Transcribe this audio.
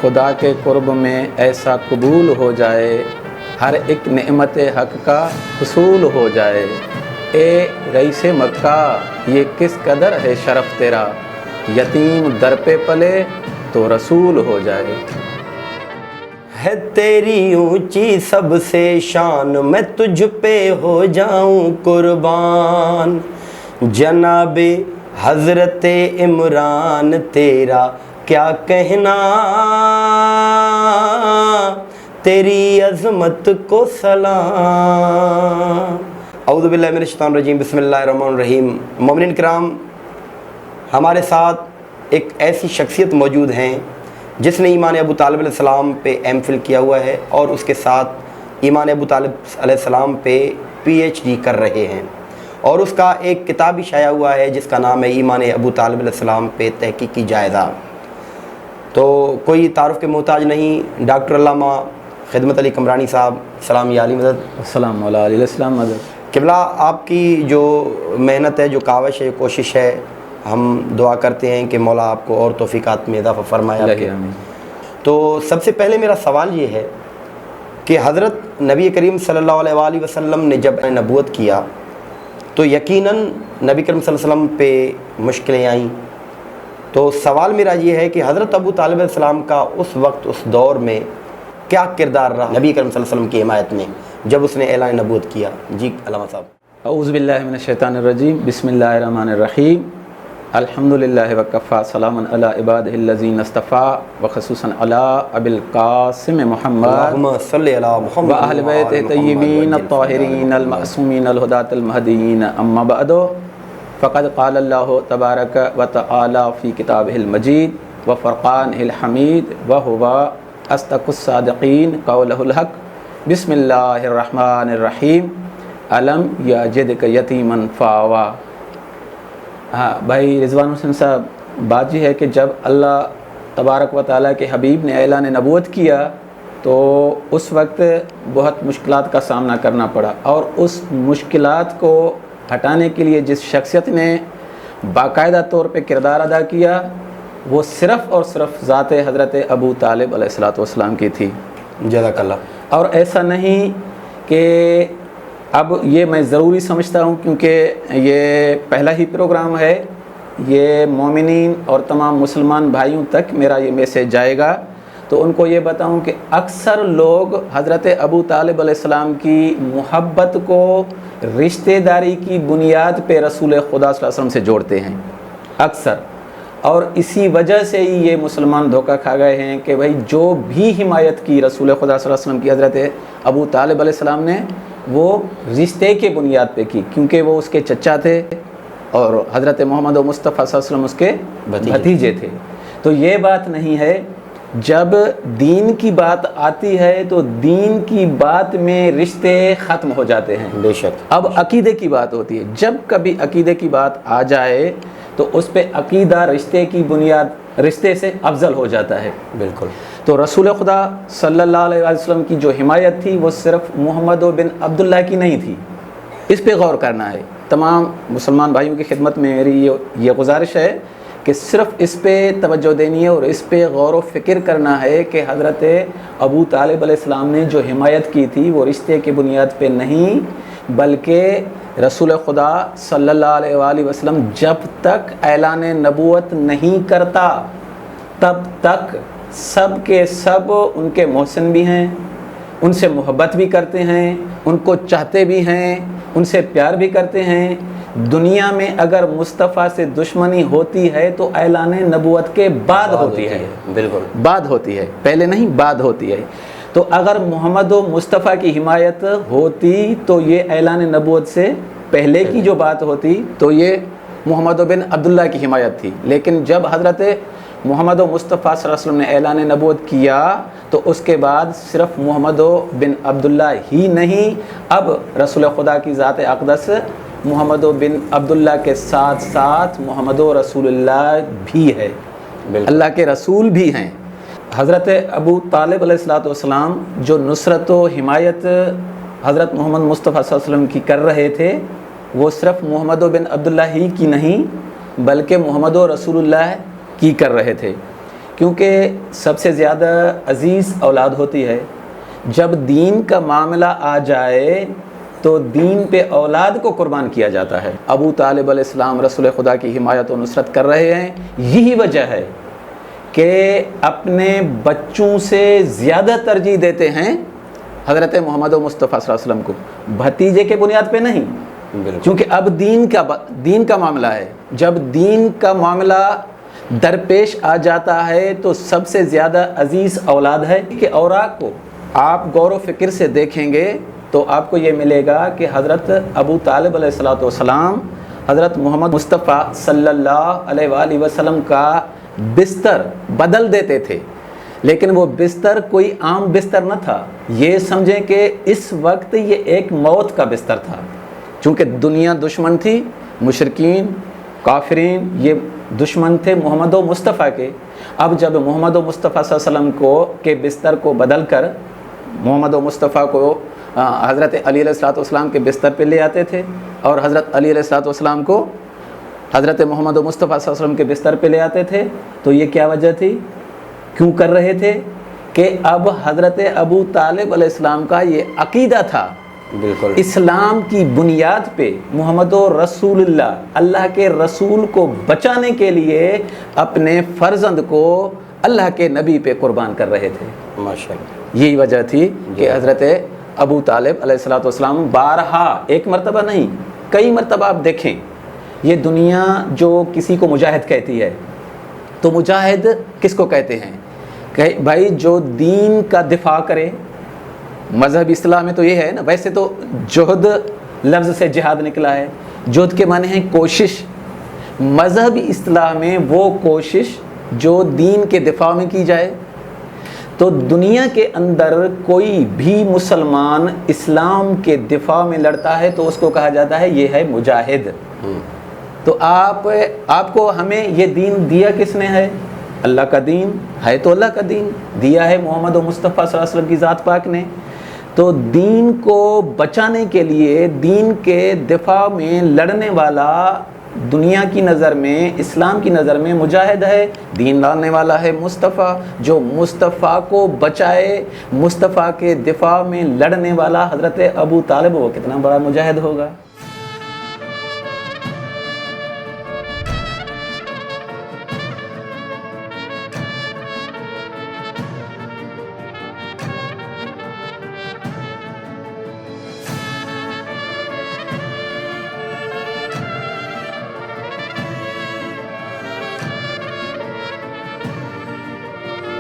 خدا کے قرب میں ایسا قبول ہو جائے، ہر ایک نعمت حق کا حصول ہو جائے۔ اے رئیس مکہ یہ کس قدر ہے شرف تیرا، یتیم در پہ پلے تو رسول ہو جائے۔ ہے تیری اونچی سب سے شان، میں تجھ پہ ہو جاؤں قربان۔ جناب حضرت عمران تیرا کیا کہنا، تیری عظمت کو سلام۔ اعوذ باللہ من الشیطان الرجیم، بسم اللہ الرحمن الرحیم۔ مومنین کرام، ہمارے ساتھ ایک ایسی شخصیت موجود ہیں جس نے ایمان ابو طالب علیہ السلام پہ ایم فل کیا ہوا ہے اور اس کے ساتھ ایمان ابو طالب علیہ السلام پہ پی ایچ ڈی کر رہے ہیں، اور اس کا ایک کتاب بھی شائع ہوا ہے جس کا نام ہے ایمان ابو طالب علیہ السلام پہ تحقیقی جائزہ۔ تو کوئی تعارف کے محتاج نہیں، ڈاکٹر علامہ خدمت علی قمرانی صاحب، سلام یا علی مدد۔ السلام علیہ السلام مدد۔ قبلہ، آپ کی جو محنت ہے، جو کاوش ہے، کوشش ہے، ہم دعا کرتے ہیں کہ مولا آپ کو اور توفیقات میں اضافہ فرمائے۔ تو سب سے پہلے میرا سوال یہ ہے کہ حضرت نبی کریم صلی اللہ علیہ وآلہ وسلم نے جب نبوت کیا تو یقیناً نبی کریم صلی اللہ علیہ وسلم پہ مشکلیں آئیں۔ تو سوال میرا یہ ہے کہ حضرت ابو طالب علیہ السلام کا اس وقت، اس دور میں کیا کردار رہا نبی کریم صلی اللہ علیہ وسلم کی حمایت میں جب اس نے اعلان نبوت کیا؟ جی علامہ صاحب۔ اعوذ باللہ من الشیطان الرجیم، بسم اللہ الرحمن الرحیم۔ الحمدللہ وکفی، سلام علی عبادہ الذین اصطفیٰ، وخصوصاً علی ابی القاسم محمد اللہم صلی علی محمد واہل بیتہ الطیبین الطاہرین المعصومین الہداۃ المہدیین، اما بعد فقد قال اللہ تبارک و تعالی فی کتابہ المجید وفرقانہ الحمید وہو اصدق الصادقین قولہ الحق۔ بسم اللہ الرحمن الرحیم۔ علم یجدک یتیما فآویٰ۔ ہاں بھائی رضوان حسین صاحب، بات یہ ہے کہ جب اللہ تبارک و تعالیٰ کے حبیب نے اعلان نبوت کیا تو اس وقت بہت مشکلات کا سامنا کرنا پڑا، اور اس مشکلات کو ہٹانے کے لیے جس شخصیت نے باقاعدہ طور پہ کردار ادا کیا وہ صرف اور صرف ذات حضرت ابو طالب علیہ السلام کی تھی۔ جزاک اللہ۔ اور ایسا نہیں کہ اب یہ میں ضروری سمجھتا ہوں، کیونکہ یہ پہلا ہی پروگرام ہے، یہ مومنین اور تمام مسلمان بھائیوں تک میرا یہ میسیج جائے گا، تو ان کو یہ بتاؤں کہ اکثر لوگ حضرت ابو طالب علیہ السلام کی محبت کو رشتہ داری کی بنیاد پہ رسول خدا صلی اللہ علیہ وسلم سے جوڑتے ہیں اکثر، اور اسی وجہ سے ہی یہ مسلمان دھوکہ کھا گئے ہیں کہ بھائی جو بھی حمایت کی رسول خدا صلی اللہ علیہ وسلم کی حضرت ابو طالب علیہ السلام نے، وہ رشتے کے بنیاد پہ کی، کیونکہ وہ اس کے چچا تھے اور حضرت محمد مصطفیٰ صلی اللہ علیہ وسلم اس کے بھتیجے تھے۔ تو یہ بات نہیں ہے، جب دین کی بات آتی ہے تو دین کی بات میں رشتے ختم ہو جاتے ہیں۔ بے شک۔ اب عقیدے کی بات ہوتی ہے، جب کبھی عقیدے کی بات آ جائے تو اس پہ عقیدہ رشتے کی بنیاد، رشتے سے افضل ہو جاتا ہے۔ بالکل۔ تو رسول خدا صلی اللہ علیہ وسلم کی جو حمایت تھی وہ صرف محمد بن عبداللہ کی نہیں تھی، اس پہ غور کرنا ہے۔ تمام مسلمان بھائیوں کی خدمت میں میری یہ گزارش ہے کہ صرف اس پہ توجہ دینی ہے اور اس پہ غور و فکر کرنا ہے کہ حضرت ابو طالب علیہ السلام نے جو حمایت کی تھی وہ رشتے کی بنیاد پہ نہیں، بلکہ رسول خدا صلی اللہ علیہ وآلہ وسلم جب تک اعلان نبوت نہیں کرتا تب تک سب کے سب ان کے محسن بھی ہیں، ان سے محبت بھی کرتے ہیں، ان کو چاہتے بھی ہیں، ان سے پیار بھی کرتے ہیں۔ دنیا میں اگر مصطفیٰ سے دشمنی ہوتی ہے تو اعلان نبوت کے بعد ہوتی ہے۔ بالکل بعد ہوتی ہے، پہلے نہیں، بعد ہوتی ہے۔ تو اگر محمد و مصطفیٰ کی حمایت ہوتی تو یہ اعلان نبوت سے پہلے کی جو بات ہوتی تو یہ محمد بن عبداللہ کی حمایت تھی، لیکن جب حضرت محمد و مصطفیٰ صلی اللہ علیہ وسلم نے اعلان نبوت کیا تو اس کے بعد صرف محمد بن عبداللہ ہی نہیں، اب رسول خدا کی ذات اقدس محمد بن عبداللہ کے ساتھ ساتھ محمد رسول اللہ بھی ہے، اللہ کے رسول بھی ہیں۔ حضرت ابو طالب علیہ السلام جو نصرت و حمایت حضرت محمد مصطفیٰ صلی اللہ علیہ وسلم کی کر رہے تھے وہ صرف محمد بن عبداللہ ہی کی نہیں بلکہ محمد رسول اللہ کی کر رہے تھے۔ کیونکہ سب سے زیادہ عزیز اولاد ہوتی ہے. جب دین کا معاملہ آ جائے تو دین پہ اولاد کو قربان کیا جاتا ہے. ابو طالب علیہ السلام رسول خدا کی حمایت و نصرت کر رہے ہیں. یہی وجہ ہے کہ اپنے بچوں سے زیادہ ترجیح دیتے ہیں حضرت محمد مصطفیٰ صلی اللہ علیہ وسلم کو, بھتیجے کے بنیاد پہ نہیں. کیونکہ اب دین کا معاملہ ہے. جب دین کا معاملہ درپیش آ جاتا ہے تو سب سے زیادہ عزیز اولاد ہے. کہ اوراق کو آپ غور و فکر سے دیکھیں گے تو آپ کو یہ ملے گا کہ حضرت ابو طالب علیہ السلام حضرت محمد مصطفیٰ صلی اللہ علیہ وآلہ وسلم کا بستر بدل دیتے تھے. لیکن وہ بستر کوئی عام بستر نہ تھا. یہ سمجھیں کہ اس وقت یہ ایک موت کا بستر تھا. چونکہ دنیا دشمن تھی, مشرکین کافرین یہ دشمن تھے محمد و مصطفیٰ کے. اب جب محمد و مصطفیٰ صلی اللہ علیہ وسلم کے بستر کو بدل کر محمد و مصطفیٰ کو حضرت علی علیہ السلام کے بستر پہ لے آتے تھے, اور حضرت علی علیہ السلام کو حضرت محمد و مصطفیٰ صلی اللہ علیہ وسلم کے بستر پہ لے آتے تھے, تو یہ کیا وجہ تھی, کیوں کر رہے تھے؟ کہ اب حضرت ابو طالب علیہ السلام کا یہ عقیدہ تھا, بالکل اسلام کی بنیاد پہ محمد رسول اللہ کے رسول کو بچانے کے لیے اپنے فرزند کو اللہ کے نبی پہ قربان کر رہے تھے. ماشاءاللہ. یہی وجہ تھی کہ حضرت ابو طالب علیہ السلام بارہا, ایک مرتبہ نہیں کئی مرتبہ آپ دیکھیں, یہ دنیا جو کسی کو مجاہد کہتی ہے تو مجاہد کس کو کہتے ہیں؟ کہ بھائی جو دین کا دفاع کرے. مذہب اسلام میں تو یہ ہے نا, ویسے تو جہد لفظ سے جہاد نکلا ہے, جہد کے معنی ہیں کوشش. مذہب اسلام میں وہ کوشش جو دین کے دفاع میں کی جائے. تو دنیا کے اندر کوئی بھی مسلمان اسلام کے دفاع میں لڑتا ہے تو اس کو کہا جاتا ہے یہ ہے مجاہد. تو آپ کو ہمیں یہ دین دیا کس نے ہے؟ اللہ کا دین ہے, تو اللہ کا دین دیا ہے محمد و مصطفیٰ صلی اللہ علیہ وسلم کی ذات پاک نے. تو دین کو بچانے کے لیے دین کے دفاع میں لڑنے والا دنیا کی نظر میں, اسلام کی نظر میں مجاہد ہے. دین لانے والا ہے مصطفیٰ, جو مصطفیٰ کو بچائے, مصطفیٰ کے دفاع میں لڑنے والا حضرت ابو طالب, وہ کتنا بڑا مجاہد ہوگا.